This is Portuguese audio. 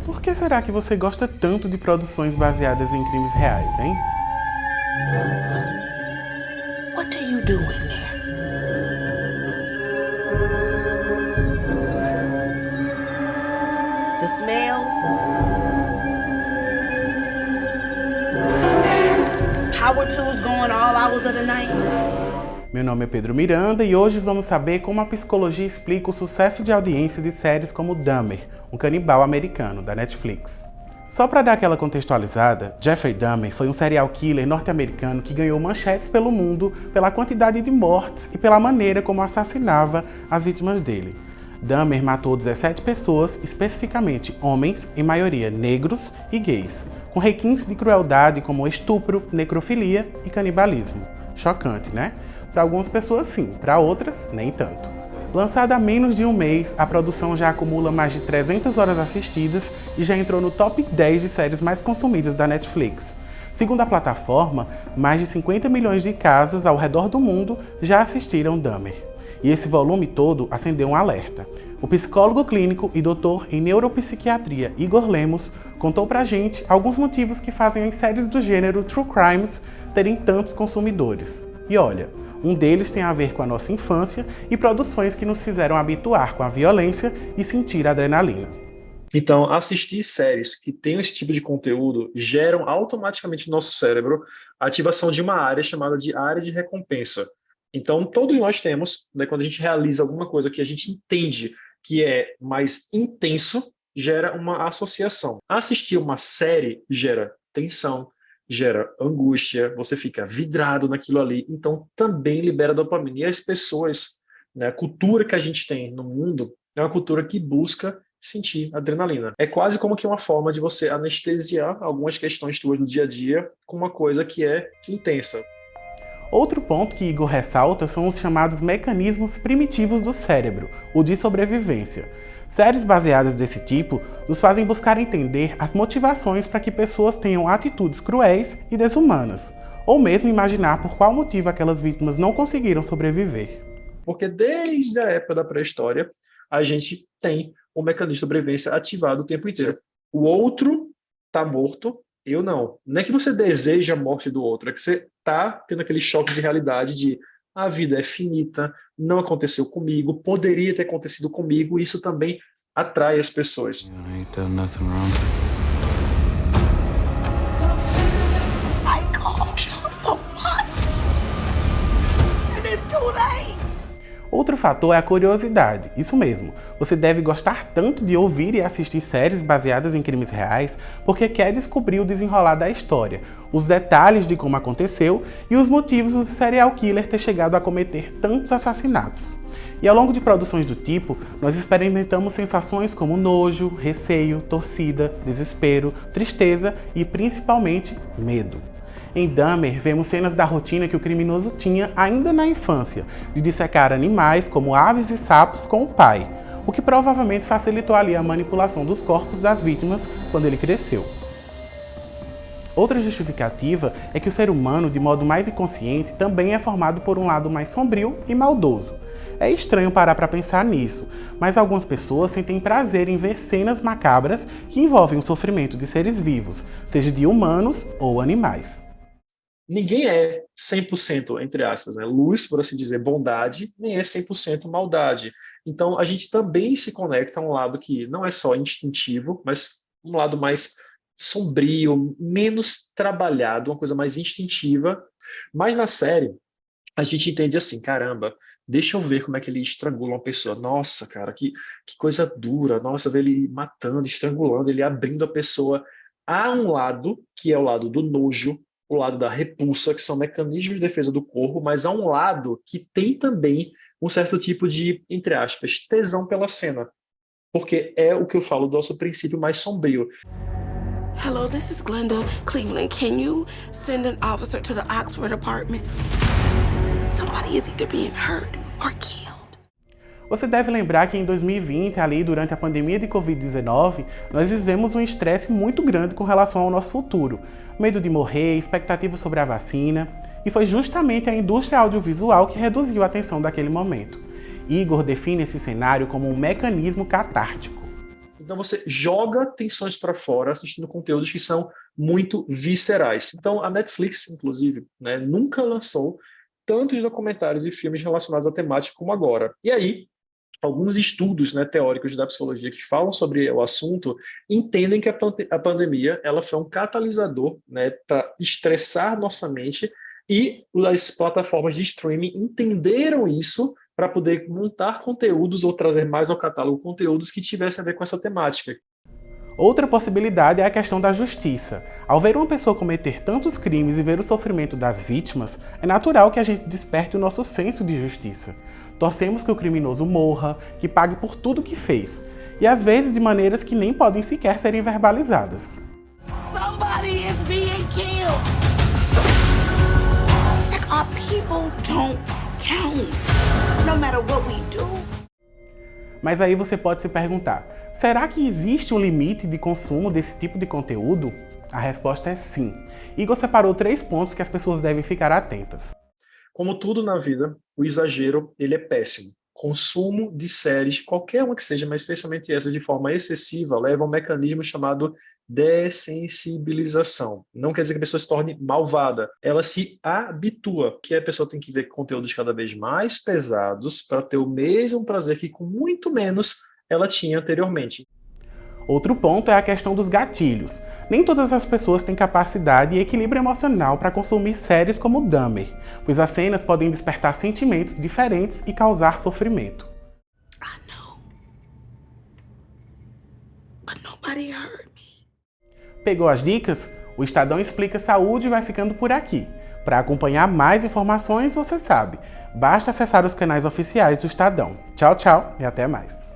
Por que será que você gosta tanto de produções baseadas em crimes reais, hein? What are you doing there? The smells, power tools going all hours of the night. Meu nome é Pedro Miranda e hoje vamos saber como a psicologia explica o sucesso de audiência de séries como Dahmer, um canibal americano, da Netflix. Só para dar aquela contextualizada, Jeffrey Dahmer foi um serial killer norte-americano que ganhou manchetes pelo mundo pela quantidade de mortes e pela maneira como assassinava as vítimas dele. Dahmer matou 17 pessoas, especificamente homens, em maioria negros e gays, com requintes de crueldade como estupro, necrofilia e canibalismo. Chocante, né? Para algumas pessoas sim, para outras nem tanto. Lançada há menos de um mês, a produção já acumula mais de 300 horas assistidas e já entrou no top 10 de séries mais consumidas da Netflix. Segundo a plataforma, mais de 50 milhões de casas ao redor do mundo já assistiram Dahmer. E esse volume todo acendeu um alerta. O psicólogo clínico e doutor em neuropsiquiatria Igor Lemos contou pra gente alguns motivos que fazem as séries do gênero True Crimes terem tantos consumidores. E olha, um deles tem a ver com a nossa infância e produções que nos fizeram habituar com a violência e sentir a adrenalina. Então, assistir séries que têm esse tipo de conteúdo geram automaticamente no nosso cérebro a ativação de uma área chamada de área de recompensa. Então, todos nós temos, né, quando a gente realiza alguma coisa que a gente entende que é mais intenso, gera uma associação. Assistir uma série gera tensão, gera angústia, você fica vidrado naquilo ali, então também libera dopamina. E as pessoas, né, a cultura que a gente tem no mundo é uma cultura que busca sentir adrenalina. É quase como que uma forma de você anestesiar algumas questões tuas do dia a dia com uma coisa que é intensa. Outro ponto que Igor ressalta são os chamados mecanismos primitivos do cérebro, o de sobrevivência. Séries baseadas desse tipo nos fazem buscar entender as motivações para que pessoas tenham atitudes cruéis e desumanas, ou mesmo imaginar por qual motivo aquelas vítimas não conseguiram sobreviver. Porque desde a época da pré-história, a gente tem um mecanismo de sobrevivência ativado o tempo inteiro. O outro está morto, eu não. Não é que você deseja a morte do outro, é que você está tendo aquele choque de realidade de a vida é finita, não aconteceu comigo, poderia ter acontecido comigo, e isso também atrai as pessoas. Outro fator é a curiosidade, isso mesmo. Você deve gostar tanto de ouvir e assistir séries baseadas em crimes reais porque quer descobrir o desenrolar da história, os detalhes de como aconteceu e os motivos do serial killer ter chegado a cometer tantos assassinatos. E ao longo de produções do tipo, nós experimentamos sensações como nojo, receio, torcida, desespero, tristeza e principalmente medo. Em Dahmer, vemos cenas da rotina que o criminoso tinha ainda na infância, de dissecar animais como aves e sapos com o pai, o que provavelmente facilitou ali a manipulação dos corpos das vítimas quando ele cresceu. Outra justificativa é que o ser humano, de modo mais inconsciente, também é formado por um lado mais sombrio e maldoso. É estranho parar para pensar nisso, mas algumas pessoas sentem prazer em ver cenas macabras que envolvem o sofrimento de seres vivos, seja de humanos ou animais. Ninguém é 100%, entre aspas, né? Luz, por assim dizer, bondade, nem é 100% maldade. Então, a gente também se conecta a um lado que não é só instintivo, mas um lado mais sombrio, menos trabalhado, uma coisa mais instintiva. Mas na série, a gente entende assim, caramba, deixa eu ver como é que ele estrangula uma pessoa. Nossa, cara, que coisa dura. Nossa, ver ele matando, estrangulando, ele abrindo a pessoa. Há um lado, que é o lado do nojo, o lado da repulsa, que são mecanismos de defesa do corpo, mas há um lado que tem também um certo tipo de, entre aspas, tesão pela cena. Porque é o que eu falo do nosso princípio mais sombrio. Hello, this is Glenda Cleveland. Can you send an officer to the Oxford apartment? Somebody is either being hurt or killed. Você deve lembrar que em 2020, ali durante a pandemia de Covid-19, nós vivemos um estresse muito grande com relação ao nosso futuro. Medo de morrer, expectativas sobre a vacina, e foi justamente a indústria audiovisual que reduziu a atenção daquele momento. Igor define esse cenário como um mecanismo catártico. Então você joga tensões para fora assistindo conteúdos que são muito viscerais. Então a Netflix, inclusive, né, nunca lançou tantos documentários e filmes relacionados à temática como agora. E aí, alguns estudos, né, teóricos da psicologia que falam sobre o assunto entendem que a pandemia ela foi um catalisador, né, para estressar nossa mente, e as plataformas de streaming entenderam isso para poder montar conteúdos ou trazer mais ao catálogo conteúdos que tivessem a ver com essa temática. Outra possibilidade é a questão da justiça. Ao ver uma pessoa cometer tantos crimes e ver o sofrimento das vítimas, é natural que a gente desperte o nosso senso de justiça. Torcemos que o criminoso morra, que pague por tudo que fez, e às vezes de maneiras que nem podem sequer serem verbalizadas. Somebody is being killed. It's like our people don't count, no matter what we do. Mas aí você pode se perguntar, será que existe um limite de consumo desse tipo de conteúdo? A resposta é sim. Igor separou 3 pontos que as pessoas devem ficar atentas. Como tudo na vida, o exagero ele é péssimo. Consumo de séries, qualquer uma que seja, mas especialmente essa de forma excessiva, leva a um mecanismo chamado dessensibilização. Não quer dizer que a pessoa se torne malvada, ela se habitua, que a pessoa tem que ver conteúdos cada vez mais pesados para ter o mesmo prazer que com muito menos ela tinha anteriormente. Outro ponto é a questão dos gatilhos. Nem todas as pessoas têm capacidade e equilíbrio emocional para consumir séries como Dahmer, pois as cenas podem despertar sentimentos diferentes e causar sofrimento. I know, but nobody heard me. Pegou as dicas? O Estadão Explica Saúde vai ficando por aqui. Para acompanhar mais informações, você sabe, basta acessar os canais oficiais do Estadão. Tchau, tchau e até mais.